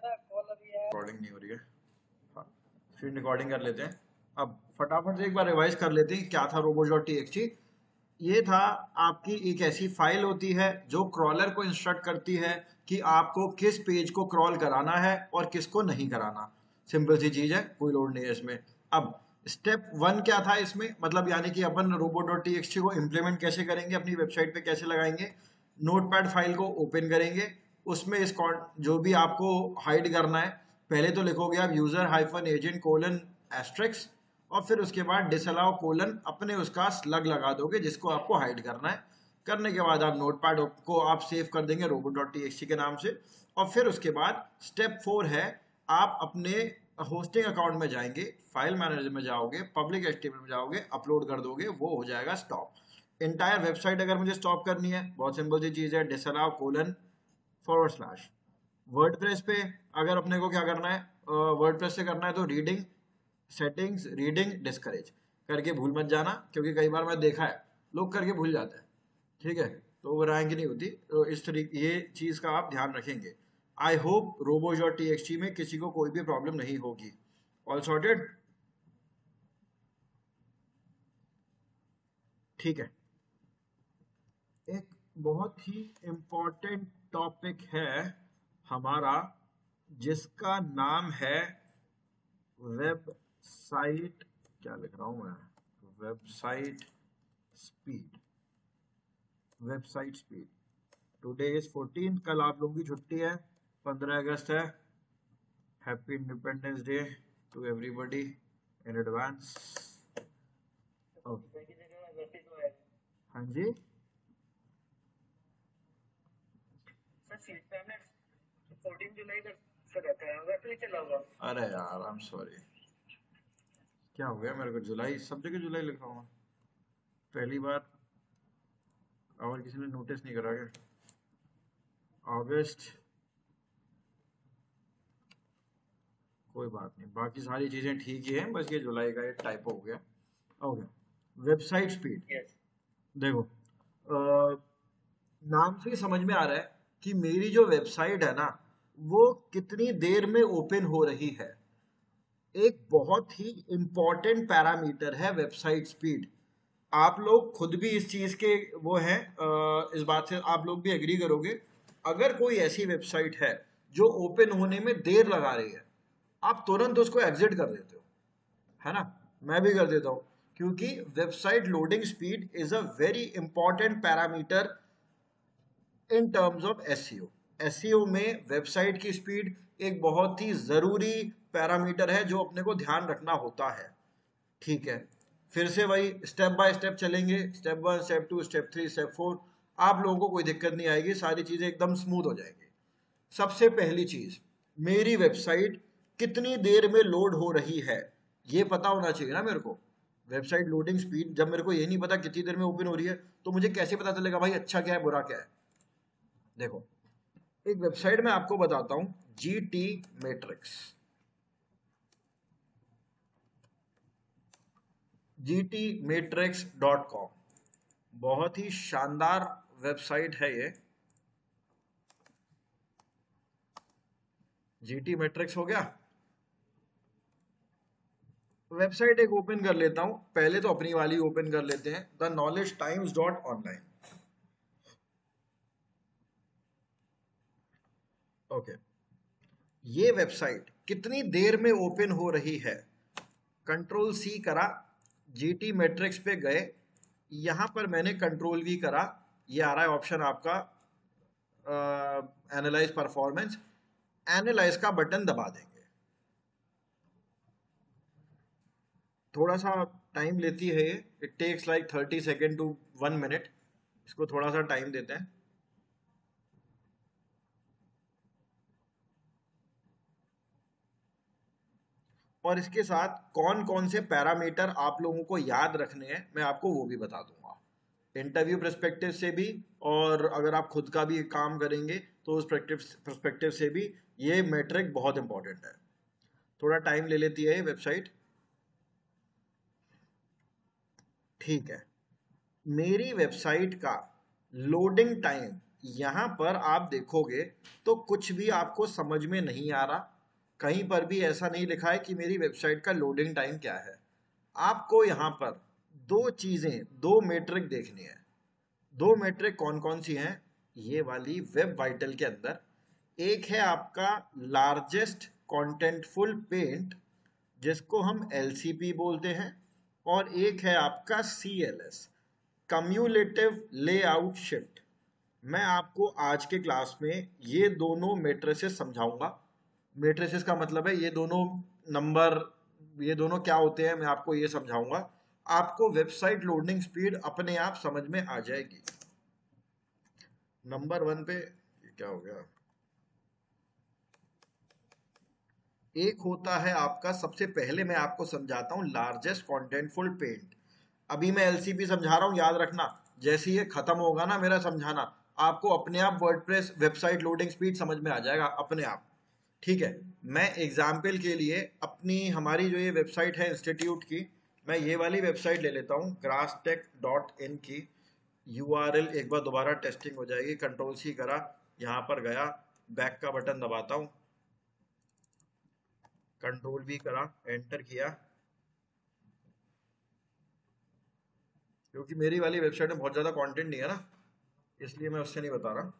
Recording नहीं हो रही है। हाँ, स्क्रीन रिकॉर्डिंग कर लेते हैं। अब फटाफट से एक बार रिवाइज कर लेते हैं क्या था robots.txt। ये था आपकी एक ऐसी फाइल होती है जो क्रॉलर को इंस्ट्रक्ट करती है कि आपको किस पेज को क्रॉल कराना है और किसको नहीं कराना। सिंपल सी चीज है, कोई लोड नहीं है इसमें। अब स्टेप 1 क्या था इसमें, मतलब यानी कि अपन robo.txt को इम्प्लीमेंट कैसे करेंगे, अपनी वेबसाइट पे कैसे लगाएंगे। नोटपैड फाइल को ओपन करेंगे, उसमें इस जो भी आपको हाइड करना है, पहले तो लिखोगे आप user hyphen agent colon asterisks, और फिर उसके बाद डिसअलाउ कोलन अपने उसका स्लग लगा दोगे जिसको आपको हाइड करना है। करने के बाद आप नोटपैड को आप सेव कर देंगे robo.txt के नाम से। और फिर उसके बाद स्टेप 4 है, आप अपने होस्टिंग अकाउंट में जाएंगे, फाइल मैनेजर में जाओगे, पब्लिक एचटीएमएल में जाओगे, अपलोड कर दोगे, वो हो जाएगा स्टॉप। इंटायर वेबसाइट अगर मुझे स्टॉप करनी है, बहुत सिंपल सी चीज है, डिसअलाउ कोलन / वर्डप्रेस पे अगर अपने को क्या करना है, वर्डप्रेस से करना है तो रीडिंग सेटिंग्स रीडिंग डिस्करेज करके भूल मत जाना, क्योंकि कई बार मैं देखा है लोग करके भूल जाते हैं। ठीक है, तो वो रैंक नहीं होती, तो इस तरीके ये चीज का आप ध्यान रखेंगे। आई होप robo.txt में किसी को कोई भी प्रॉब्लम नहीं होगी। ऑल सॉर्टेड, ठीक है। एक बहुत ही इम्पोर्टेंट टॉपिक है हमारा, जिसका नाम है वेबसाइट, क्या लिख रहा हूं मैं, website speed. Website speed. Today is 14, कल आप लोगों की छुट्टी है, 15 अगस्त है। Happy independence day to everybody in advance. हाँ जी, अरे यार आई एम सॉरी, क्या हो गया मेरे को, जुलाई सब जगह जुलाई लिखा हुआ, पहली बार। और किसी ने नोटिस नहीं करा क्या, अगस्त, कोई बात नहीं, बाकी सारी चीजें ठीक ही हैं, बस ये जुलाई का एक टाइपो हो गया। Okay, website speed. देखो, नाम से ही समझ में आ रहा है कि मेरी जो वेबसाइट है ना, वो कितनी देर में ओपन हो रही है। एक बहुत ही इंपॉर्टेंट पैरामीटर है वेबसाइट स्पीड। आप लोग खुद भी इस चीज के वो हैं, इस बात से आप लोग भी एग्री करोगे। अगर कोई ऐसी वेबसाइट है जो ओपन होने में देर लगा रही है, आप तुरंत उसको एग्जिट कर देते हो, है ना। मैं भी कर देता हूं, क्योंकि website loading speed is a very important parameter in terms of SEO. SEO में वेबसाइट की स्पीड एक बहुत ही जरूरी पैरामीटर है जो अपने को ध्यान रखना होता है। ठीक है, फिर से वही स्टेप बाय स्टेप चलेंगे, स्टेप 1 स्टेप 2 स्टेप 3 स्टेप 4। आप लोगों को कोई दिक्कत नहीं आएगी, सारी चीजें एकदम स्मूथ हो जाएंगी। सबसे पहली चीज, मेरी वेबसाइट कितनी देर में लोड हो रही है, ये पता होना चाहिए ना मेरे को। वेबसाइट लोडिंग स्पीड, जब मेरे को ये नहीं पता कितनी देर में ओपन हो रही है, तो मुझे कैसे पता चलेगा भाई अच्छा क्या है बुरा क्या है। देखो, एक वेबसाइट में आपको बताता हूं, GT मैट्रिक्स। gtmatrix.com बहुत ही शानदार वेबसाइट है ये। GT मैट्रिक्स हो गया, वेबसाइट एक ओपन कर लेता हूं, पहले तो अपनी वाली ओपन कर लेते हैं, theknowledgetimes.online। ओके, ये वेबसाइट कितनी देर में ओपन हो रही है। कंट्रोल C करा, GT मैट्रिक्स पे गए, यहां पर मैंने कंट्रोल V करा, ये आ रहा है ऑप्शन आपका एनालाइज परफॉर्मेंस। एनालाइज का बटन दबा देंगे, थोड़ा सा टाइम लेती है ये, it takes like 30 second to 1 minute. इसको थोड़ा सा टाइम देते हैं। और इसके साथ कौन कौन से पैरामीटर आप लोगों को याद रखने हैं, मैं आपको वो भी बता दूंगा, इंटरव्यू पर्सपेक्टिव से भी, और अगर आप खुद का भी काम करेंगे तो उस पर्सपेक्टिव से भी ये मैट्रिक बहुत इंपॉर्टेंट है। थोड़ा टाइम ले लेती है ये वेबसाइट। ठीक है, मेरी वेबसाइट का लोडिंग टाइम यहाँ पर आप देखोगे तो कुछ भी आपको समझ में नहीं आ रहा, कहीं पर भी ऐसा नहीं लिखा है कि मेरी वेबसाइट का लोडिंग टाइम क्या है। आपको यहाँ पर दो चीजें, दो मेट्रिक देखनी है। दो मेट्रिक कौन कौन सी हैं? ये वाली वेब वाइटल के अंदर एक है आपका लार्जेस्ट कॉन्टेंटफुल पेंट, जिसको हम एलसीपी बोलते हैं, और एक है आपका सीएलएस, कम्युलेटिव लेआउट शिफ्ट। मैं आपको आज के क्लास में ये दोनों मेट्रिसेस समझाऊंगा। मेट्रिसेस का मतलब है ये दोनों नंबर, ये दोनों क्या होते हैं, मैं आपको ये समझाऊंगा। आपको वेबसाइट लोडिंग स्पीड अपने आप समझ में आ जाएगी। नंबर वन पे ये क्या हो गया, एक होता है आपका, सबसे पहले मैं आपको समझाता हूं लार्जेस्ट कॉन्टेंटफुल पेंट। अभी मैं एलसीपी समझा रहा हूं, याद रखना। जैसे ये खत्म होगा ना मेरा समझाना, आपको अपने आप वर्डप्रेस वेबसाइट लोडिंग स्पीड समझ में आ जाएगा अपने आप। ठीक है, मैं एग्जाम्पल के लिए अपनी हमारी जो ये वेबसाइट है इंस्टीट्यूट की, मैं ये वाली वेबसाइट ले लेता हूँ grasstech.in की। यूआरएल एक बार दोबारा टेस्टिंग हो जाएगी, कंट्रोल सी करा, यहाँ पर गया, बैक का बटन दबाता हूँ, कंट्रोल भी करा, एंटर किया। क्योंकि मेरी वाली वेबसाइट में बहुत ज़्यादा कंटेंट नहीं है ना, इसलिए मैं उससे नहीं बता रहा।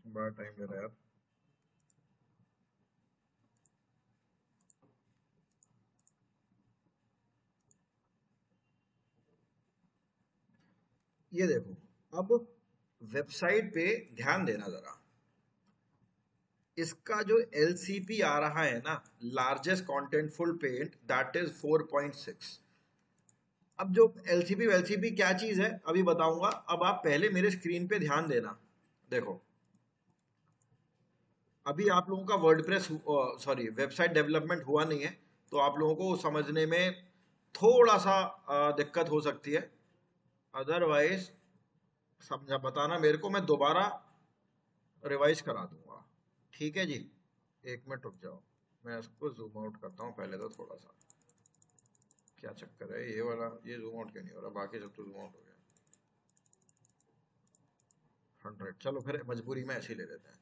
बड़ा टाइम ले रहा है यार। ये देखो, अब वेबसाइट पे ध्यान देना जरा। इसका जो एलसीपी आ रहा है ना, largest contentful paint, that is 4.6। अब जो एलसीपी क्या चीज है अभी बताऊंगा। अब आप पहले मेरे स्क्रीन पे ध्यान देना। देखो, अभी आप लोगों का वर्डप्रेस सॉरी वेबसाइट डेवलपमेंट हुआ नहीं है, तो आप लोगों को समझने में थोड़ा सा दिक्कत हो सकती है। अदरवाइज समझा बताना मेरे को, मैं दोबारा रिवाइज करा दूंगा। ठीक है जी, एक मिनट रुक जाओ, मैं इसको जूम आउट करता हूँ पहले तो थोड़ा सा। क्या चक्कर है ये वाला, ये जूम आउट क्यों नहीं हो रहा? बाकी सब तो जूम आउट हो गया। 100, चलो फिर मजबूरी में ऐसे ही ले लेते हैं।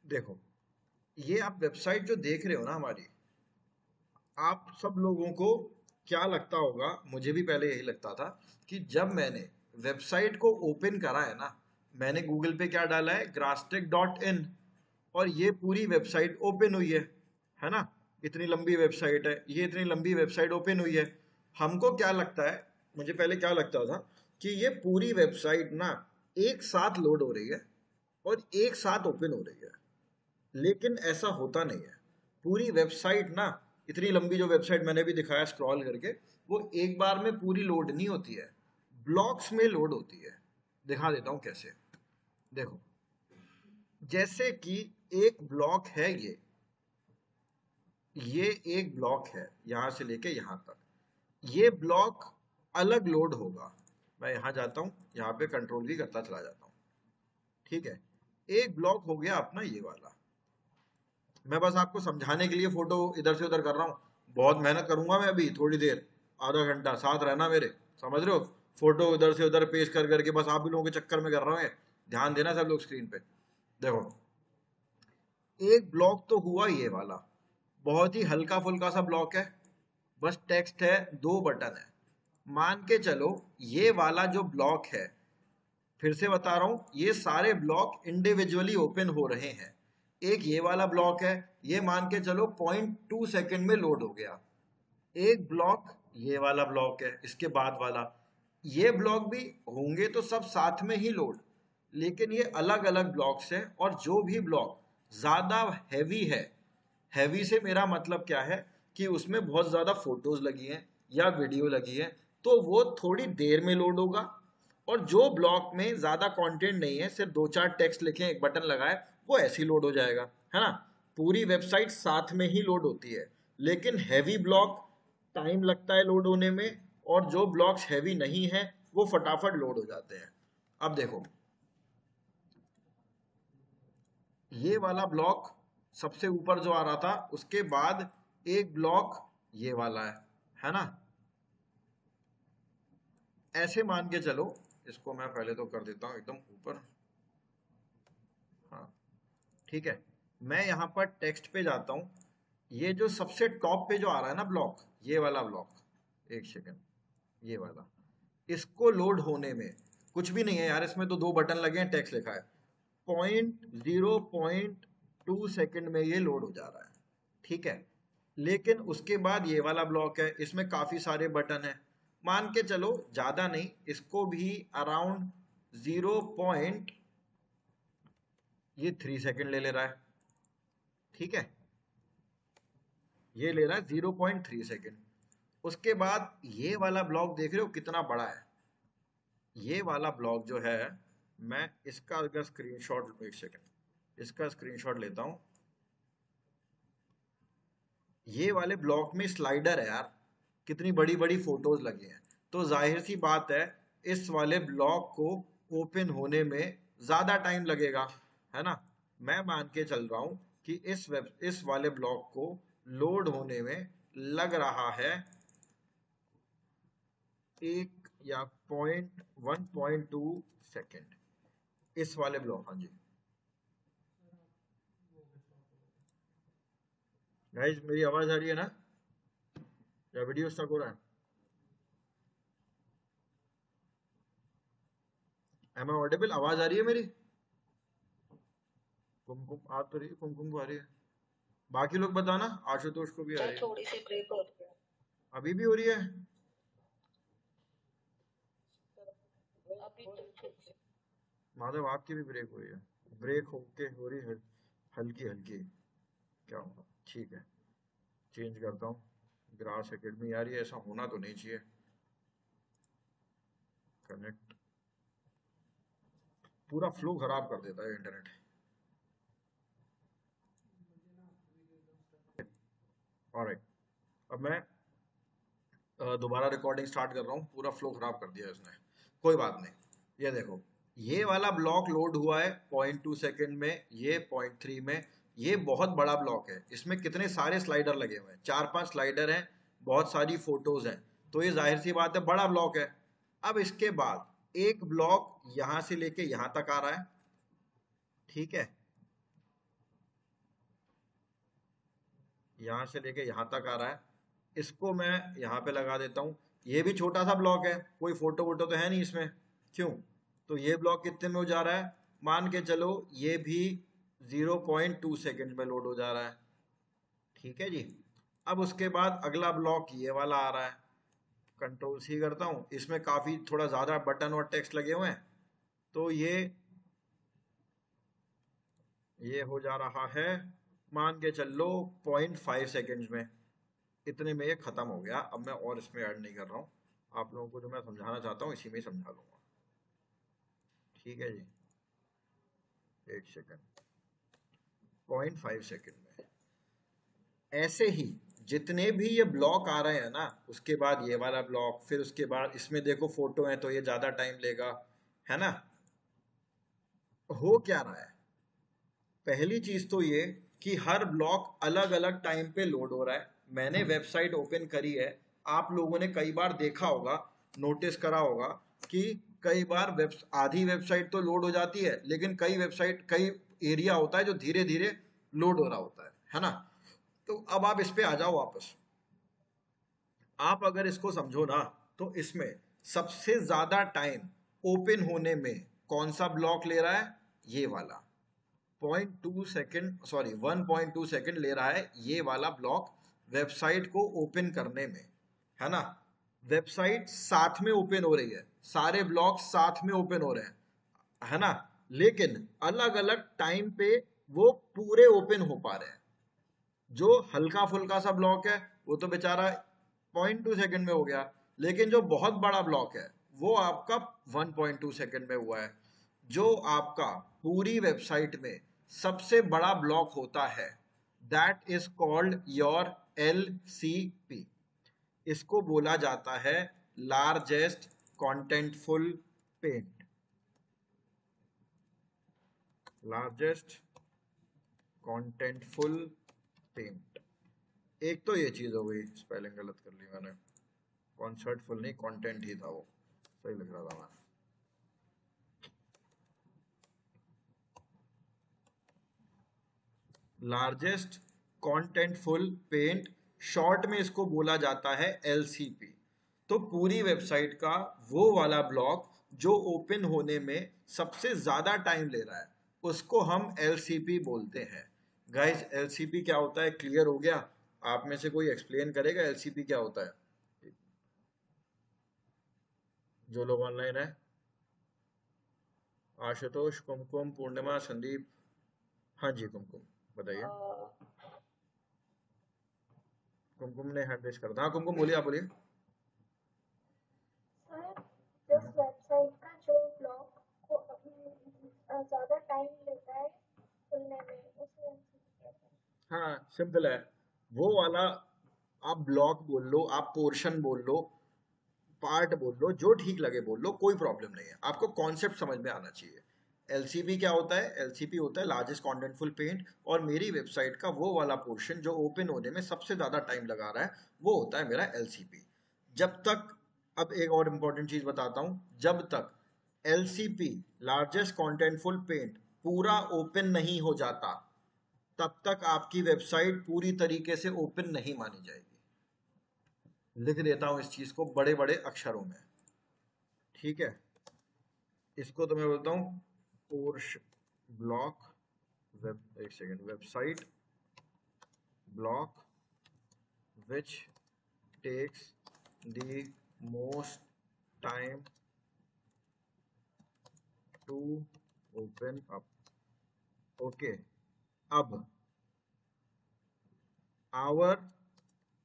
देखो, ये आप वेबसाइट जो देख रहे हो ना हमारी, आप सब लोगों को क्या लगता होगा, मुझे भी पहले यही लगता था कि जब मैंने वेबसाइट को ओपन करा है ना, मैंने गूगल पे क्या डाला है, grasstech.in, और ये पूरी वेबसाइट ओपन हुई है ना? इतनी लंबी वेबसाइट है, ये इतनी लंबी वेबसाइट ओपन हुई है। हमको क्या लगता है, मुझे पहले क्या लगता था कि ये पूरी वेबसाइट ना एक साथ लोड हो रही है और एक साथ ओपन हो रही है, लेकिन ऐसा होता नहीं है। पूरी वेबसाइट ना, इतनी लंबी जो वेबसाइट मैंने भी दिखाया स्क्रॉल करके, वो एक बार में पूरी लोड नहीं होती है, ब्लॉक्स में लोड होती है। दिखा देता हूं कैसे। देखो, जैसे कि एक ब्लॉक है, ये एक ब्लॉक है यहां से लेके यहां तक, ये ब्लॉक अलग लोड होगा। मैं यहां जाता हूं, यहां पे कंट्रोल भी करता चला जाता हूं। ठीक है, एक ब्लॉक हो गया अपना ये वाला। मैं बस आपको समझाने के लिए फोटो इधर से उधर कर रहा हूँ, बहुत मेहनत करूंगा मैं अभी थोड़ी देर, आधा घंटा साथ रहना मेरे, समझ रहे हो? फोटो इधर से उधर पेश कर करके बस आप ही लोगों के चक्कर में कर रहा हूँ। ध्यान देना सब लोग स्क्रीन पे। देखो, एक ब्लॉक तो हुआ ये वाला, बहुत ही हल्का फुल्का सा ब्लॉक है, बस टेक्स्ट है, दो बटन है। मान के चलो ये वाला जो ब्लॉक है, फिर से बता रहा हूं, ये सारे ब्लॉक इंडिविजुअली ओपन हो रहे हैं। एक ये वाला ब्लॉक है, ये मान के चलो 0.2 सेकंड में लोड हो गया। एक ब्लॉक ये वाला ब्लॉक है, इसके बाद वाला, ये ब्लॉक भी होंगे तो सब साथ में ही लोड, लेकिन ये अलग अलग ब्लॉक्स हैं। और जो भी ब्लॉक ज्यादा हैवी हैवी से मेरा मतलब क्या है कि उसमें बहुत ज्यादा फोटोज लगी हैं या वीडियो लगी है, तो वो थोड़ी देर में लोड होगा। और जो ब्लॉक में ज्यादा कंटेंट नहीं है, सिर्फ 2-4 टेक्स्ट लिखे, एक बटन लगाए, वो ऐसे ही लोड हो जाएगा, है ना। पूरी वेबसाइट साथ में ही लोड होती है। लेकिन हैवी ब्लॉक टाइम लगता है लोड होने में, और जो ब्लॉक्स हैवी नहीं है वो फटाफट लोड हो जाते हैं। अब देखो, ये वाला ब्लॉक सबसे ऊपर जो आ रहा था, उसके बाद एक ब्लॉक ये वाला है ना। ऐसे मान के चलो, इसको मैं पहले तो कर देता हूं एकदम ऊपर। हाँ, ठीक है। मैं यहां पर टेक्स्ट पे जाता हूं। ये जो सबसे टॉप पे जो आ रहा है ना ब्लॉक, ये वाला ब्लॉक, एक सेकेंड, ये वाला, इसको लोड होने में कुछ भी नहीं है यार, इसमें तो 2 बटन लगे हैं, टेक्स्ट लिखा है। 0.2 सेकंड में ये लोड हो जा रहा है, ठीक है। लेकिन उसके बाद ये वाला ब्लॉक है, इसमें काफी सारे बटन है। मान के चलो ज्यादा नहीं, इसको भी अराउंड 0. ये 3 सेकंड ले रहा है, ठीक है। ये ले रहा है 0.3 सेकंड। उसके बाद ये वाला ब्लॉक देख रहे हो कितना बड़ा है। ये वाला ब्लॉक जो है, मैं इसका अगर स्क्रीनशॉट, एक सेकंड, इसका स्क्रीनशॉट लेता हूं। ये वाले ब्लॉक में स्लाइडर है यार, कितनी बड़ी बड़ी फोटोज लगी हैं, तो जाहिर सी बात है इस वाले ब्लॉक को ओपन होने में ज्यादा टाइम लगेगा, है ना। मैं मान के चल रहा हूं कि इस वाले ब्लॉक को लोड होने में लग रहा है 1.2 सेकेंड, इस वाले ब्लॉक। हाँ जी गाइस, मेरी आवाज आ रही है ना, या वीडियो स्टक हो रहा है? Am I audible? आवाज आ रही है मेरी? कुमकुम आ तो रही है, कुमकुम को आ रही है। बाकी लोग बताना, आशुतोष को भी आ रही है। थोड़ी सी ब्रेक हो रही है अभी भी हो रही है? अभी तो ठीक है। माधव आपकी भी ब्रेक हो रही है? ब्रेक होके हो रही है, हल्की हल्की। क्या होगा, ठीक है, चेंज करता हूँ। ग्रास एकेडमी यार, ये ऐसा होना तो नहीं चाहिए। कनेक्ट, पूरा फ्लो खराब कर देता है इंटरनेट। ऑलराइट, अब मैं दोबारा रिकॉर्डिंग स्टार्ट कर रहा हूँ। पूरा फ्लो खराब कर दिया इसने, कोई बात नहीं। ये देखो, ये वाला ब्लॉक लोड हुआ है 0.2 सेकेंड में, ये 0.3 में। ये बहुत बड़ा ब्लॉक है, इसमें कितने सारे स्लाइडर लगे हुए हैं, 4-5 स्लाइडर हैं, बहुत सारी फोटोज हैं, तो ये जाहिर सी बात है बड़ा ब्लॉक है। अब इसके बाद एक ब्लॉक यहां से लेके यहां तक आ रहा है, ठीक है, यहां से लेके यहां तक आ रहा है। इसको मैं यहाँ पे लगा देता हूँ। ये भी छोटा सा ब्लॉक है, कोई फोटो वोटो तो है नहीं इसमें, क्यों? तो ये ब्लॉक कितने में हो जा रहा है? मान के चलो ये भी 0.2 सेकेंड में लोड हो जा रहा है, ठीक है जी। अब उसके बाद अगला ब्लॉक ये वाला आ रहा है। कंट्रोल सी करता हूँ, इसमें काफी थोड़ा ज्यादा बटन और टेक्स्ट लगे हुए हैं, तो ये हो जा रहा है, मान के चल लो 0.5 सेकेंड में। इतने में ये खत्म हो गया। अब मैं और इसमें ऐड नहीं कर रहा हूँ, आप लोगों को जो मैं समझाना चाहता हूँ इसी में ही समझा लूंगा, ठीक है जी। एक सेकेंड, 0.5 सेकेंड में। ऐसे ही जितने भी ये ब्लॉक आ रहे हैं ना, उसके बाद ये वाला ब्लॉक, फिर उसके बाद इसमें देखो फोटो है तो ये ज्यादा टाइम लेगा, है ना। हो क्या रहा है, पहली चीज तो ये कि हर ब्लॉक अलग अलग टाइम पे लोड हो रहा है। मैंने वेबसाइट ओपन करी है, आप लोगों ने कई बार देखा होगा, नोटिस करा होगा कि कई बार आधी वेबसाइट तो लोड हो जाती है, लेकिन कई वेबसाइट, कई एरिया होता है जो धीरे धीरे लोड हो रहा होता है ना। तो अब आप इस पे आ जाओ वापस। आप अगर इसको समझो ना, तो इसमें सबसे ज्यादा टाइम ओपन होने में कौन सा ब्लॉक ले रहा है? ये वाला 0.2 सेकेंड, सॉरी 1.2 सेकेंड ले रहा है ये वाला ब्लॉक वेबसाइट को ओपन करने में, है ना। वेबसाइट साथ में ओपन हो रही है, सारे ब्लॉक साथ में ओपन हो रहे हैं, है ना, लेकिन अलग अलग टाइम पे वो पूरे ओपन हो पा रहे हैं। जो हल्का फुल्का सा ब्लॉक है वो तो बेचारा 0.2 सेकंड में हो गया, लेकिन जो बहुत बड़ा ब्लॉक है वो आपका 1.2 सेकंड में हुआ है। जो आपका पूरी वेबसाइट में सबसे बड़ा ब्लॉक होता है that is called your LCP। इसको बोला जाता है largest contentful paint. Largest contentful paint. एक तो ये चीज हो गई, स्पेलिंग गलत कर ली मैंने, कॉन्सर्टफुल नहीं, कंटेंट ही था वो, सही लग रहा था मैं। लार्जेस्ट कॉन्टेंटफुल पेंट, शॉर्ट में इसको बोला जाता है LCP। तो पूरी वेबसाइट का वो वाला ब्लॉक जो ओपन होने में सबसे ज्यादा टाइम ले रहा है उसको हम LCP बोलते हैं। गाइस LCP क्या होता है क्लियर हो गया? आप में से कोई एक्सप्लेन करेगा LCP क्या होता है? जो लोग ऑनलाइन है, आशुतोष, कुमकुम, पूर्णिमा, संदीप। हाँ जी कुमकुम बताइए। कुमकुम ने हैंड रेज कर दिया। हाँ कुमकुम बोलिए, आप बोलिए। सर, जिस वेबसाइट का जो ब्लॉग को ज़्यादा टाइम लेता है खुलने में उसे कहते हैं। हाँ सिंपल है वो वाला। आप ब्लॉक बोल लो, आप पोर्शन बोल लो, पार्ट बोल लो, जो ठीक लगे बोल लो, कोई प्रॉब्लम नहीं है, आपको कॉन्सेप्ट समझ में आना चाहिए। LCP क्या होता है? LCP होता है लार्जेस्ट कॉन्टेंटफुल पेंट, और मेरी वेबसाइट का वो वाला पोर्शन जो ओपन होने में सबसे ज्यादा टाइम लगा रहा है वो होता है मेरा LCP। जब तक, अब एक और इंपॉर्टेंट चीज बताता हूं, जब तक LCP लार्जेस्ट कॉन्टेंटफुल पेंट पूरा ओपन नहीं हो जाता तब तक आपकी वेबसाइट पूरी तरीके से ओपन नहीं मानी जाएगी। लिख देता हूं इस चीज को बड़े बड़े अक्षरों में, ठीक है? इसको तो मैं बोलता हूं पोर्श ब्लॉक वेब, एक second, website block which takes the most time to open up. Okay, अब our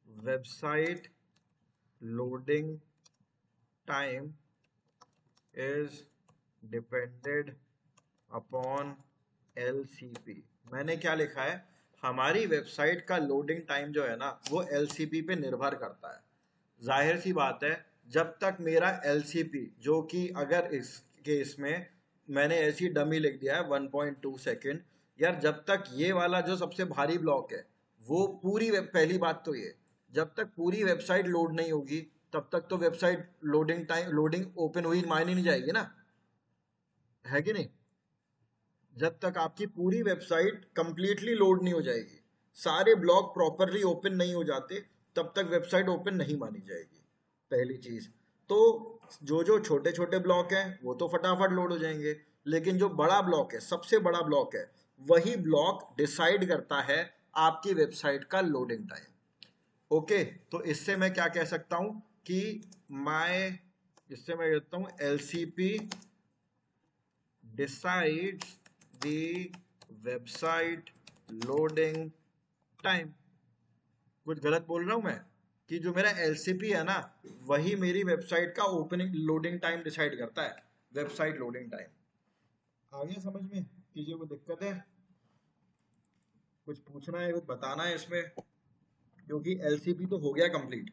website loading time is depended upon LCP। मैंने क्या लिखा है? हमारी वेबसाइट का लोडिंग टाइम जो है ना वो LCP पे निर्भर करता है। जाहिर सी बात है, जब तक मेरा LCP, जो कि अगर इस केस में मैंने ऐसी डमी लिख दिया है 1.2 सेकेंड, यार जब तक ये वाला जो सबसे भारी ब्लॉक है वो पूरी पहली बात तो ये, जब तक पूरी वेबसाइट लोड नहीं होगी तब तक तो website loading time, loading open हुई मायने नहीं जाएगी ना, है कि नहीं? जब तक आपकी पूरी वेबसाइट कंप्लीटली लोड नहीं हो जाएगी, सारे ब्लॉक प्रॉपरली ओपन नहीं हो जाते, तब तक वेबसाइट ओपन नहीं मानी जाएगी, पहली चीज। तो जो जो छोटे छोटे ब्लॉक हैं वो तो फटाफट लोड हो जाएंगे, लेकिन जो बड़ा ब्लॉक है, सबसे बड़ा ब्लॉक है, वही ब्लॉक डिसाइड करता है आपकी वेबसाइट का लोडिंग टाइम। ओके, तो इससे मैं क्या कह सकता हूं कि इससे मैं कहता हूं LCP decides the website loading time। कुछ गलत बोल रहा हूं मैं? कि जो मेरा LCP है ना वही मेरी वेबसाइट का ओपनिंग लोडिंग टाइम डिसाइड करता है, वेबसाइट लोडिंग टाइम। आ गया समझ में? किसी को दिक्कत है, कुछ पूछना है, कुछ बताना है इसमें? क्योंकि LCP तो हो गया कंप्लीट।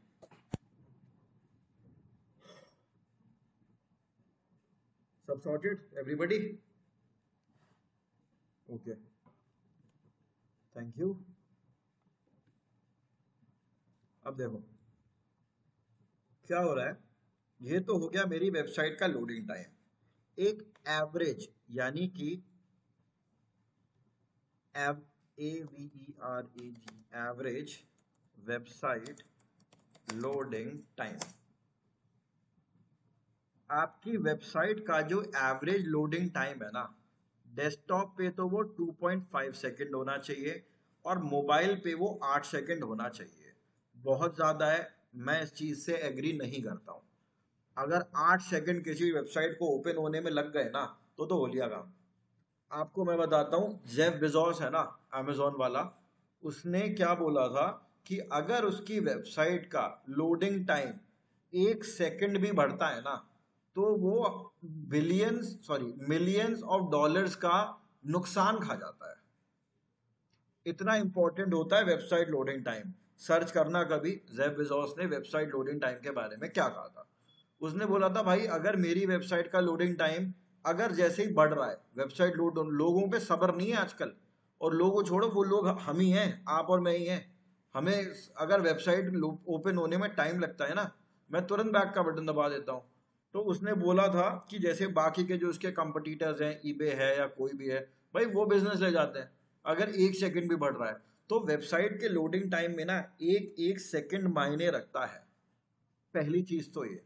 सब sorted everybody? Okay, thank you. अब देखो क्या हो रहा है, ये तो हो गया मेरी वेबसाइट का लोडिंग टाइम। एक एवरेज, यानी कि एवरेज वेबसाइट लोडिंग टाइम। आपकी वेबसाइट का जो एवरेज लोडिंग टाइम है ना, डेस्कटॉप पे तो वो 2.5 सेकेंड होना चाहिए और मोबाइल पे वो 8 सेकेंड होना चाहिए। बहुत ज़्यादा है, मैं इस चीज़ से एग्री नहीं करता हूँ। अगर 8 सेकंड किसी वेबसाइट को ओपन होने में लग गए ना तो हो लिया काम। आपको मैं बताता हूँ, जेफ बेजोस है ना अमेजोन वाला, उसने क्या बोला था कि अगर उसकी वेबसाइट का लोडिंग टाइम 1 सेकंड भी बढ़ता है ना, तो वो मिलियंस ऑफ डॉलर्स का नुकसान खा जाता है। इतना इंपॉर्टेंट होता है वेबसाइट लोडिंग टाइम। सर्च करना कभी, जेफ बेजोस ने वेबसाइट लोडिंग टाइम के बारे में क्या कहा था। उसने बोला था भाई अगर मेरी वेबसाइट का लोडिंग टाइम अगर जैसे ही बढ़ रहा है, वेबसाइट लोड, लोगों पे सब्र नहीं है आजकल, और लोगों छोड़ो, वो लोग हम ही हैं, आप और मैं ही हैं। हमें अगर वेबसाइट ओपन होने में टाइम लगता है ना, मैं तुरंत बैक का बटन दबा देता हूँ। तो उसने बोला था कि जैसे बाकी के जो उसके कंपटीटर्स हैं, ईबे है या कोई भी है, भाई वो बिजनेस ले जाते हैं अगर 1 सेकंड भी बढ़ रहा है। तो वेबसाइट के लोडिंग टाइम में ना एक एक सेकंड मायने रखता है। पहली चीज तो ये।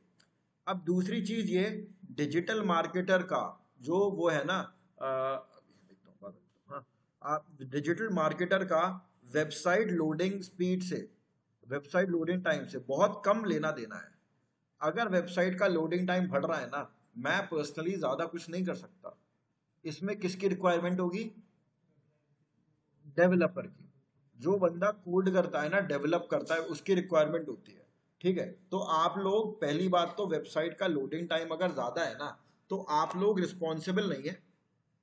अब दूसरी चीज ये, डिजिटल मार्केटर का जो वो है ना, हाँ, आप डिजिटल मार्केटर का वेबसाइट लोडिंग स्पीड से, वेबसाइट लोडिंग टाइम से बहुत कम लेना देना है। अगर वेबसाइट का लोडिंग टाइम बढ़ रहा है ना, मैं पर्सनली ज्यादा कुछ नहीं कर सकता। इसमें किसकी रिक्वायरमेंट होगी? डेवलपर की। जो बंदा कोड करता है ना, डेवलप करता है, उसकी रिक्वायरमेंट होती है। ठीक है, तो आप लोग, पहली बात तो वेबसाइट का लोडिंग टाइम अगर ज्यादा है ना, तो आप लोग रिस्पॉन्सिबल नहीं है,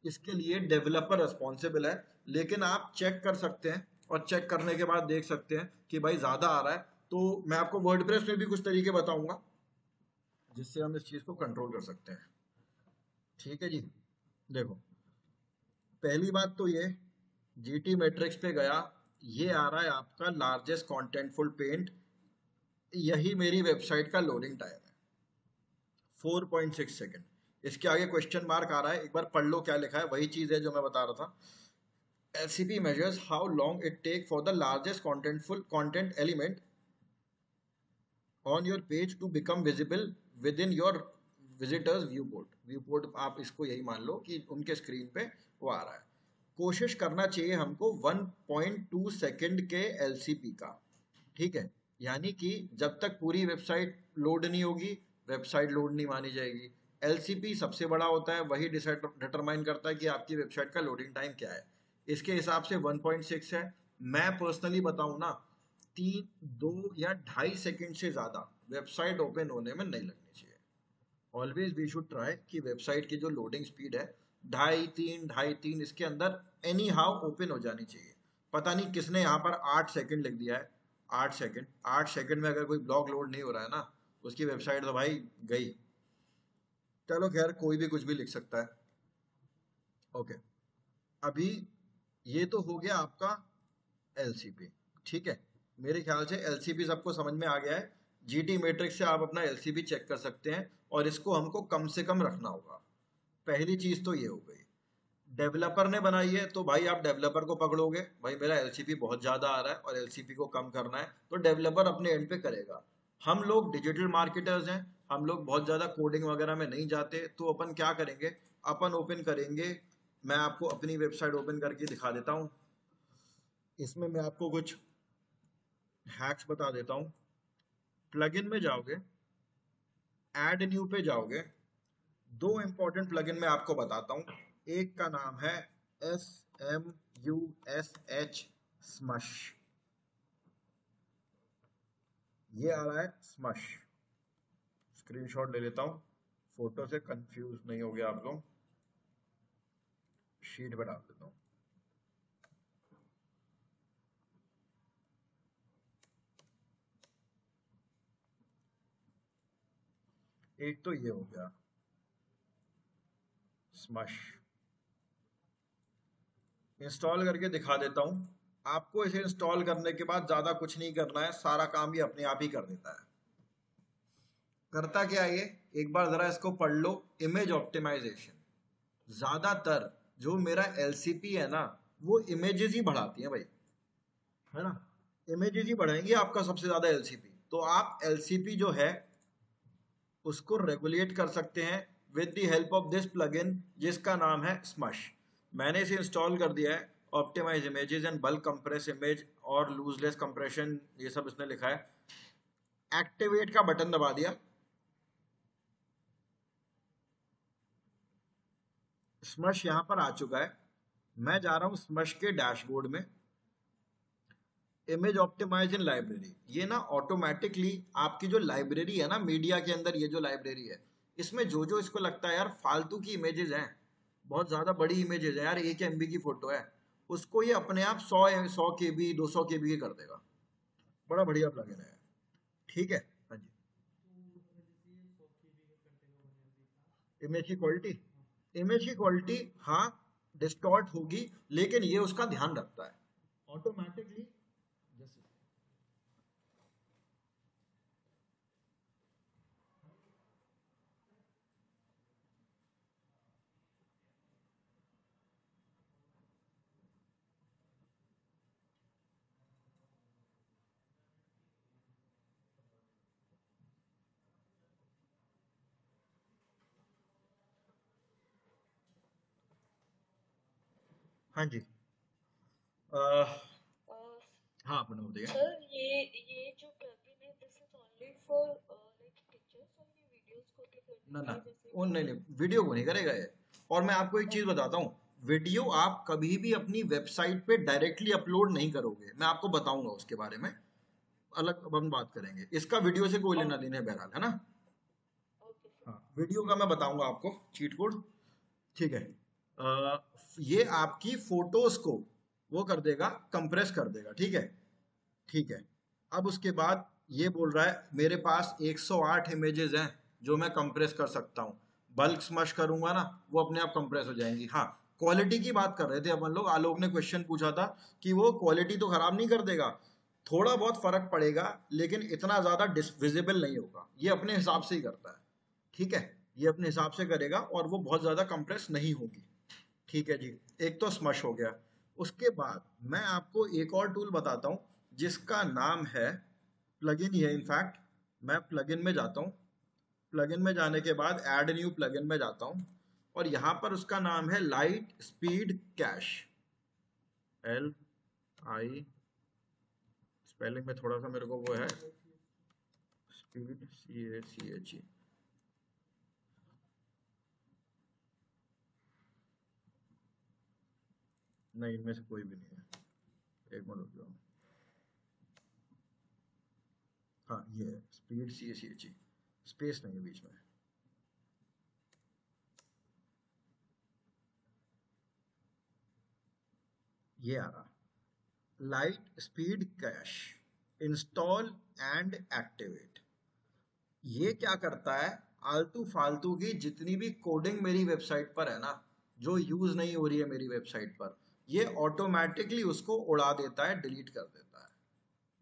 इसके लिए डेवलपर रिस्पॉन्सिबल है। लेकिन आप चेक कर सकते हैं, और चेक करने के बाद देख सकते हैं कि भाई ज्यादा आ रहा है, तो मैं आपको वर्डप्रेस में भी कुछ तरीके बताऊंगा जिससे हम इस चीज को कंट्रोल कर सकते हैं। ठीक है जी, देखो, पहली बात तो ये, जीटी मैट्रिक्स पे गया, ये आ रहा है आपका लार्जेस्ट कॉन्टेंटफुल पेंट, यही मेरी वेबसाइट का लोडिंग टाइम है 4.6 सेकेंड। इसके आगे क्वेश्चन मार्क आ रहा है, एक बार पढ़ लो क्या लिखा है, वही चीज है जो मैं बता रहा था। LCP measures how long it take for the largest contentful content element on your page to become visible within your visitors viewport आप इसको यही मान लो कि उनके स्क्रीन पे वो आ रहा है। कोशिश करना चाहिए हमको 1.2 सेकंड के LCP का। ठीक है, यानी कि जब तक पूरी वेबसाइट लोड नहीं होगी, वेबसाइट लोड नहीं मानी जाएगी। LCP सबसे बड़ा होता है, वही डिटरमाइन करता है कि आपकी वेबसाइट का लोडिंग टाइम क्या है। इसके हिसाब से 1.6 है। मैं पर्सनली बताऊं ना, 2 या 2.5 सेकंड से ज्यादा वेबसाइट ओपन होने में नहीं लगनी चाहिए। ऑलवेज वी शुड ट्राई कि वेबसाइट की जो लोडिंग स्पीड है 2.5 3 इसके अंदर एनी हाउ ओपन हो जानी चाहिए। पता नहीं किसने यहाँ पर 8 सेकंड लिख दिया है। 8 सेकंड, 8 सेकंड में अगर कोई ब्लॉग लोड नहीं हो रहा है ना, उसकी वेबसाइट तो भाई गई। चलो खैर, कोई भी कुछ भी लिख सकता है। ओके, अभी ये तो हो गया आपका LCP। ठीक है, मेरे ख्याल से LCP सबको समझ में आ गया है। जीटी मैट्रिक्स से आप अपना LCP चेक कर सकते हैं, और इसको हमको कम से कम रखना होगा। पहली चीज तो ये हो गई। डेवलपर ने बनाई है तो भाई आप डेवलपर को पकड़ोगे, भाई मेरा LCP बहुत ज्यादा आ रहा है और LCP को कम करना है, तो डेवलपर अपने एंड पे करेगा। हम लोग डिजिटल मार्केटर्स हैं, हम लोग बहुत ज्यादा कोडिंग वगैरह में नहीं जाते, तो अपन क्या करेंगे, अपन ओपन करेंगे। मैं आपको अपनी वेबसाइट ओपन करके दिखा देता हूँ। इसमें मैं आपको कुछ हैक्स बता देता हूँ। प्लगइन में जाओगे, ऐड न्यू पे जाओगे, दो इंपॉर्टेंट प्लगइन मैं आपको बताता हूँ। एक का नाम है SMUSH स्मश, ये आ रहा है स्मश। स्क्रीनशॉट ले लेता हूँ, फोटो से कंफ्यूज नहीं हो गया आप लोग, शीट पे डाल देता हूँ। एक तो ये हो गया स्मश, इंस्टॉल करके दिखा देता हूँ आपको। इसे इंस्टॉल करने के बाद ज्यादा कुछ नहीं करना है, सारा काम ये अपने आप ही कर देता है। करता क्या है ये, एक बार जरा इसको पढ़ लो। इमेज ऑप्टिमाइजेशन, ज्यादातर जो मेरा LCP है ना, वो इमेजेस ही बढ़ाती है भाई, है ना। इमेजेस ही बढ़ाएंगे आपका सबसे ज्यादा LCP। तो आप LCP जो है उसको रेगुलेट कर सकते हैं with the help of this plugin जिसका नाम है स्मश। मैंने इसे इंस्टॉल कर दिया है। Optimise images and bulk compress image और लूजलेस कंप्रेशन, ये सब इसने लिखा है। एक्टिवेट का बटन दबा दिया, स्मश यहां पर आ चुका है। मैं जा रहा हूं स्मश के डैशबोर्ड में। इमेज ऑप्टिमाइज इन लाइब्रेरी, ये ना ऑटोमेटिकली आपकी जो लाइब्रेरी है ना मीडिया के अंदर, ये जो लाइब्रेरी है इसमें जो जो इसको लगता है यार फालतू की इमेजेस हैं, बहुत ज्यादा बड़ी इमेजेस हैं यार, 1 MB की फोटो है, उसको ये अपने आप 100 KB 200 KB की कर देगा। बड़ा बढ़िया प्लगइन है। ठीक है। हाँ जी। इमेज की क्वालिटी, इमेज की क्वालिटी हाँ डिस्टॉर्ट होगी, लेकिन ये उसका ध्यान रखता है ऑटोमेटिकली। हाँ जी। हाँ अपने बताइए। सर ये जो प्लगइन है this is only for like pictures और ये वीडियोस को भी ना करने ना, के लिए जैसे वो नहीं नहीं वीडियो को नहीं करेगा ये। और मैं आपको एक चीज ओके बताता हूँ, वीडियो आप कभी भी अपनी वेबसाइट पे डायरेक्टली अपलोड नहीं करोगे, मैं आपको बताऊंगा उसके बारे में, अलग अब हम बात करेंगे, इसका वीडियो से कोई लेना ओके देना है बहरहाल, है ना। ओके सर हाँ वीडियो का मैं बताऊंगा आपको चीट कोड। ठीक है। ये आपकी फोटोज को वो कर देगा, कंप्रेस कर देगा, ठीक है। ठीक है। अब उसके बाद ये बोल रहा है मेरे पास 108 इमेजेस हैं जो मैं कंप्रेस कर सकता हूँ, बल्क स्मश करूंगा ना वो अपने आप कंप्रेस हो जाएंगी। हाँ क्वालिटी की बात कर रहे थे अपन लोग, आलोक ने क्वेश्चन पूछा था कि वो क्वालिटी तो खराब नहीं कर देगा, थोड़ा बहुत फर्क पड़ेगा लेकिन इतना ज्यादा विजिबल नहीं होगा, ये अपने हिसाब से ही करता है। ठीक है, ये अपने हिसाब से करेगा और वो बहुत ज्यादा कंप्रेस नहीं होगी। ठीक है जी। एक तो स्मश हो गया। उसके बाद मैं आपको एक और टूल बताता हूँ जिसका नाम है, प्लगइन ही है इनफैक्ट, मैं प्लगइन में जाता हूँ, प्लगइन में जाने के बाद ऐड न्यू प्लगइन में जाता हूँ और यहाँ पर उसका नाम है light speed cash, LI, spelling में थोड़ा सा मेरे को वो है, स्पीड CACHE। नहीं इनमें से कोई भी नहीं है, एक मिनट रुक जाओ। हाँ ये है स्पीड CACHE, स्पेस नहीं है बीच में। ये आ रहा, light speed cash, install and activate. ये क्या करता है, आलतू फालतू की जितनी भी कोडिंग मेरी वेबसाइट पर है ना, जो यूज नहीं हो रही है मेरी वेबसाइट पर, ये ऑटोमेटिकली उसको उड़ा देता है, डिलीट कर देता है,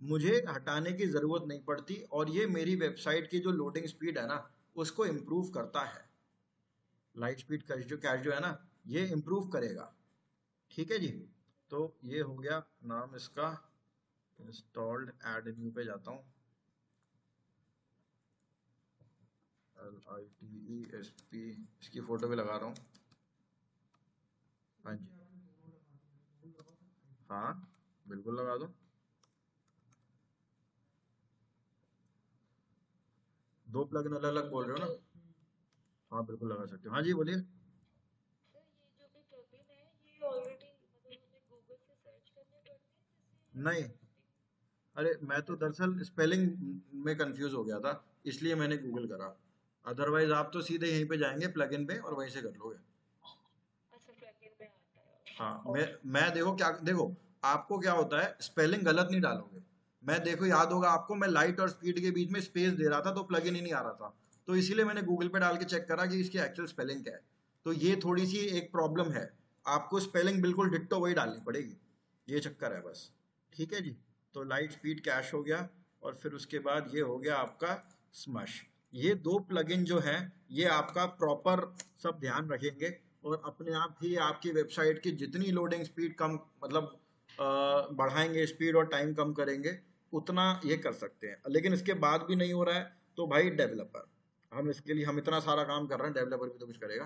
मुझे हटाने की जरूरत नहीं पड़ती, और ये मेरी वेबसाइट की जो लोडिंग स्पीड है ना उसको इम्प्रूव करता है। लाइट स्पीड कैश जो है ना ये इम्प्रूव करेगा। ठीक है जी। तो ये हो गया नाम इसका, इंस्टॉल्ड एड न्यू पे जाता हूँ, LITESP, इसकी फोटो भी लगा रहा हूँ। हाँ जी। हाँ बिल्कुल लगा दो, दो प्लगइन अलग अलग बोल रहे हो ना। मतलब हाँ बिल्कुल लगा सकते हो, हाँ जी बोलिए। सर ये जो भी प्लगइन है ये ऑलरेडी मतलब हमें गूगल से सर्च करने पड़ते हैं जैसे नहीं, या अरे मैं तो दरअसल स्पेलिंग में कंफ्यूज हो गया था, इसलिए मैंने गूगल करा, अदरवाइज आप तो सीधे यहीं पे जाएंगे प्लगइन पे और वहीं से कर लोगे। अच्छा प्लगइन में आता है हाँ ओके मैं देखो क्या, देखो आपको क्या होता है, स्पेलिंग गलत नहीं डालोगे, मैं देखो याद होगा आपको, मैं लाइट और स्पीड के बीच में स्पेस दे रहा था तो प्लगइन ही नहीं आ रहा था, तो इसीलिए मैंने गूगल पे डाल के चेक करा कि इसकी एक्चुअल स्पेलिंग क्या है। तो ये थोड़ी सी एक प्रॉब्लम है, आपको स्पेलिंग बिल्कुल डिट्टो वही डालनी पड़ेगी, ये चक्कर है बस। ठीक है जी। तो लाइट स्पीड कैश हो गया, और फिर उसके बाद ये हो गया आपका स्मश। ये दो प्लगइन जो हैं ये आपका प्रॉपर सब ध्यान रखेंगे, और अपने आप ही आपकी वेबसाइट की जितनी लोडिंग स्पीड कम, मतलब बढ़ाएंगे स्पीड और टाइम कम करेंगे, उतना ये कर सकते हैं। लेकिन इसके बाद भी नहीं हो रहा है तो भाई डेवलपर, हम इसके लिए हम इतना सारा काम कर रहे हैं, डेवलपर भी तो कुछ करेगा,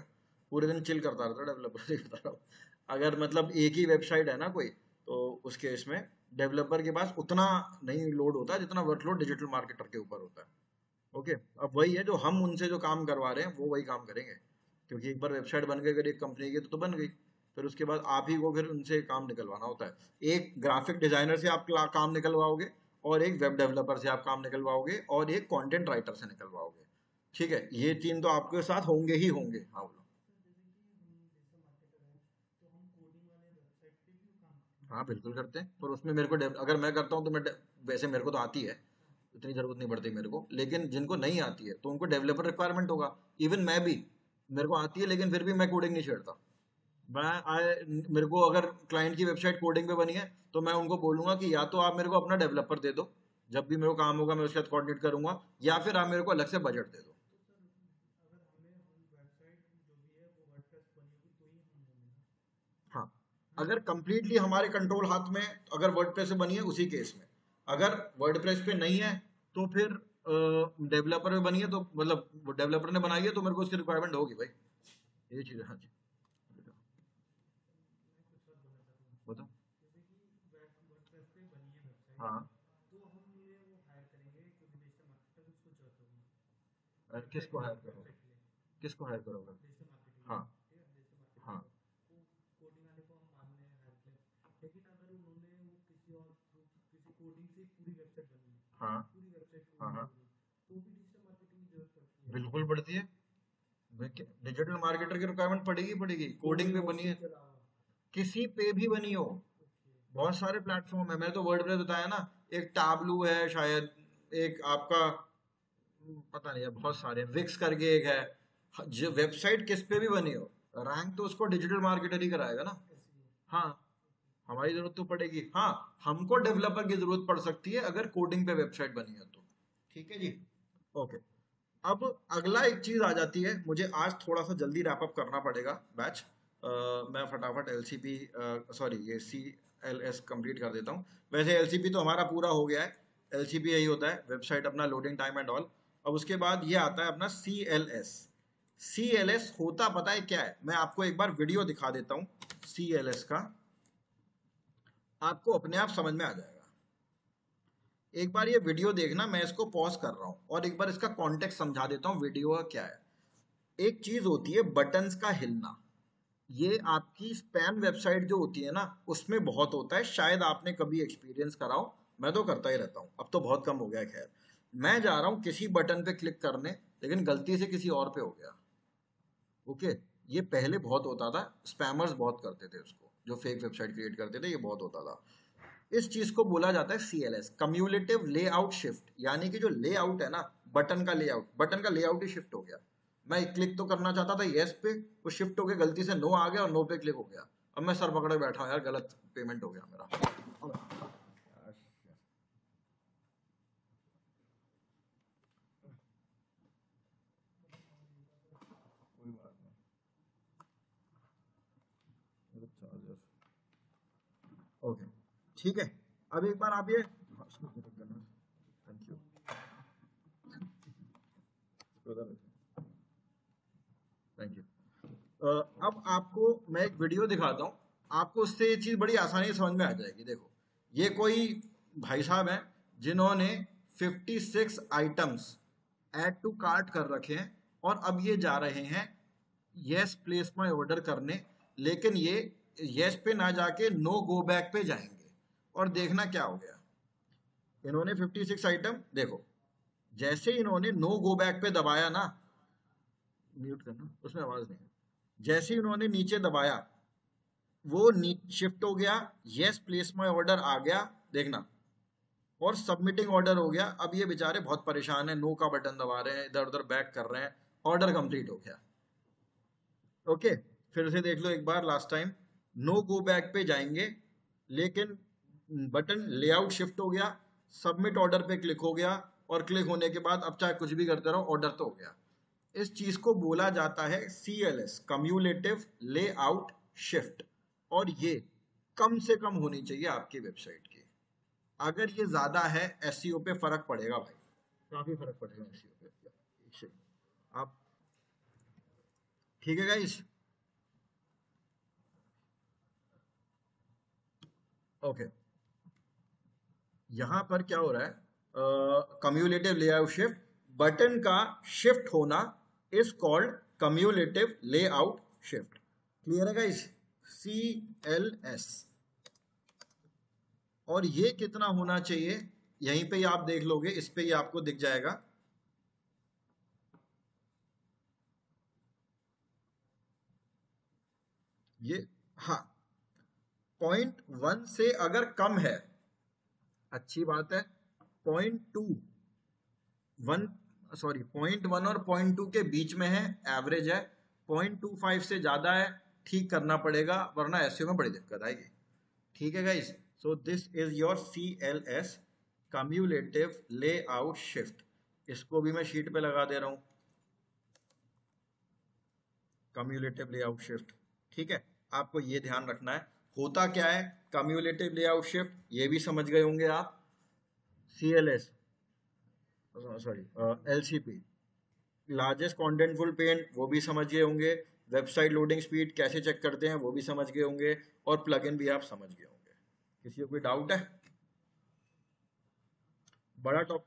पूरे दिन चिल करता रहता है डेवलपर से करता रहो। अगर मतलब एक ही वेबसाइट है ना कोई, तो उस केस में डेवलपर के पास उतना नहीं लोड होता जितना वर्कलोड डिजिटल मार्केटर के ऊपर होता है। ओके। अब वही है जो हम उनसे जो काम करवा रहे हैं वो वही काम करेंगे, क्योंकि एक बार वेबसाइट बन गई अगर एक कंपनी की तो बन गई, फिर उसके बाद आप ही को फिर उनसे काम निकलवाना होता है। एक ग्राफिक डिजाइनर से आप काम निकलवाओगे, और एक वेब डेवलपर से आप काम निकलवाओगे, और एक कंटेंट राइटर से निकलवाओगे। ठीक है, ये तीन तो आपके साथ होंगे ही होंगे। हाँ बोलो। हाँ बिल्कुल करते हैं, पर उसमें मेरे को अगर मैं करता हूँ तो वैसे मेरे को तो आती है, इतनी जरूरत नहीं पड़ती मेरे को, लेकिन जिनको नहीं आती है तो उनको डेवलपर रिक्वायरमेंट होगा। इवन मैं भी, मेरे को आती है लेकिन फिर भी मैं कोडिंग नहीं छेड़ता। मेरे को अगर क्लाइंट की वेबसाइट कोडिंग पे बनी है तो मैं उनको बोलूंगा कि या तो आप मेरे को अपना डेवलपर दे दो, जब भी मेरे को काम होगा मैं उसके साथ कोऑर्डिनेट करूंगा, या फिर आप मेरे को अलग से बजट दे दो। हाँ, अगर कंप्लीटली हमारे कंट्रोल हाथ में, अगर वर्डप्रेस से बनी है उसी केस में। अगर वर्डप्रेस पे नहीं है तो फिर डेवलपर में बनी है तो मतलब डेवलपर ने बनाई है तो मेरे को उसकी रिक्वायरमेंट होगी भाई। ये चीज़ है। हाँ जी बताओ। हाँ, किसको हायर करोगे? किसको हायर करोगे? हाँ हाँ हाँ हाँ हाँ, बिल्कुल पड़ती है। डिजिटल मार्केटर की रिक्वायरमेंट पड़ेगी पड़ेगी, कोडिंग पे बनी है, किसी पे भी बनी हो। बहुत सारे प्लेटफॉर्म है, मैंने तो वर्डप्रेस बताया ना, एक टाबलू है शायद, एक आपका पता नहीं है, बहुत सारे विक्स करके एक है। जो वेबसाइट किस पे भी बनी हो, रैंक तो उसको डिजिटल मार्केटर ही कराएगा ना। हाँ, हमारी जरूरत तो पड़ेगी। हाँ, हमको डेवलपर की जरूरत पड़ सकती है अगर कोडिंग पे वेबसाइट बनी है तो। ठीक है जी। ओके, अब अगला एक चीज आ जाती है, मुझे आज थोड़ा सा जल्दी रैप अप करना पड़ेगा बैच। मैं फटाफट एलसीपी, सॉरी ये सीएलएस कंप्लीट कर देता हूँ। वैसे एलसीपी तो हमारा पूरा हो गया है। एलसीपी यही होता है, वेबसाइट अपना लोडिंग टाइम एंड ऑल। अब उसके बाद ये आता है अपना सीएलएस। सीएलएस होता पता है क्या है? मैं आपको एक बार वीडियो दिखा देता हूँ सीएलएस का, आपको अपने आप समझ में आ जाएगा। एक बार ये वीडियो देखना, मैं इसको पॉज कर रहा हूँ और एक बार इसका कॉन्टेक्स्ट समझा देता हूँ वीडियो का क्या है। एक चीज होती है बटन्स का हिलना, ये आपकी स्पैम वेबसाइट जो होती है ना उसमें बहुत होता है, शायद आपने कभी एक्सपीरियंस कराओ। मैं तो करता ही रहता हूँ, अब तो बहुत कम हो गया है। खैर, मैं जा रहा हूँ किसी बटन पे क्लिक करने, लेकिन गलती से किसी और पे हो गया। ओके, ये पहले बहुत होता था, स्पैमर्स बहुत करते थे उसको, जो फेक वेबसाइट क्रिएट करते थे, ये बहुत होता था। इस चीज को बोला जाता है सीएलएस, कम्युलेटिव लेआउट शिफ्ट। यानी कि जो लेआउट है ना, बटन का लेआउट, बटन का लेआउट ही शिफ्ट हो गया। मैं क्लिक तो करना चाहता था यस पे, वो शिफ्ट हो गया, गलती से नो आ गया और नो पे क्लिक हो गया। अब मैं सर पकड़े बैठा हूँ यार, गलत पेमेंट हो गया मेरा। कोई बात नहीं, ओके ठीक है। अब एक बार आप ये, थैंक यू, थैंक यू। अब आपको मैं एक वीडियो दिखाता हूँ, आपको उससे ये चीज़ बड़ी आसानी से समझ में आ जाएगी। देखो, ये कोई भाई साहब हैं जिन्होंने 56 आइटम्स ऐड टू कार्ट कर रखे हैं, और अब ये जा रहे हैं यस प्लेस माय ऑर्डर करने, लेकिन ये यस पे ना जाके नो गो बैक पे जाएंगे। और देखना क्या हो गया, इन्होंने 56 आइटम, देखो जैसे इन्होंने नो गो बैक पे दबाया ना, म्यूट करना उसमें आवाज नहीं है, जैसे ही उन्होंने नीचे दबाया वो शिफ्ट हो गया, यस प्लेस माय ऑर्डर आ गया, देखना, और सबमिटिंग ऑर्डर हो गया। अब ये बेचारे बहुत परेशान है, नो का बटन दबा रहे हैं, इधर उधर बैक कर रहे हैं, ऑर्डर कंप्लीट हो गया। ओके, फिर से देख लो एक बार last time, no go back पे जाएंगे, लेकिन बटन लेआउट शिफ्ट हो गया, सबमिट ऑर्डर पे क्लिक हो गया, और क्लिक होने के बाद अब चाहे कुछ भी करते रहो, ऑर्डर तो हो गया। इस चीज को बोला जाता है सीएलएस, कम्युलेटिव लेआउट शिफ्ट। और ये कम से कम होनी चाहिए आपकी वेबसाइट की। अगर ये ज्यादा है, एसईओ पे फर्क पड़ेगा भाई, काफी फर्क पड़ेगा एसईओ पे। आप ठीक है गाइस? ओके, यहां पर क्या हो रहा है, कम्युलेटिव लेआउट शिफ्ट, बटन का शिफ्ट होना is called cumulative layout shift. Clear है गाइस? CLS, और ये कितना होना चाहिए यहीं पे ही आप देख लोगे, इस पे ही आपको दिख जाएगा। ये हाँ 0.1 से अगर कम है अच्छी बात है, 0.1 और 0.2 के बीच में है, एवरेज है। 0.25 से ज्यादा है, ठीक करना पड़ेगा वरना एसईओ में बड़ी दिक्कत आएगी। ठीक है guys, so this is your CLS, cumulative layout shift. इसको भी मैं शीट पे लगा दे रहा हूं, कम्युलेटिव लेआउट शिफ्ट। ठीक है, आपको ये ध्यान रखना है होता क्या है कम्युलेटिव लेआउट शिफ्ट, ये भी समझ गए होंगे आप। CLS sorry LCP, largest contentful paint, वो भी समझ गए होंगे। वेबसाइट लोडिंग स्पीड कैसे चेक करते हैं वो भी समझ गए होंगे, और प्लगइन भी आप समझ गए होंगे। किसी को कोई डाउट है? बड़ा टॉप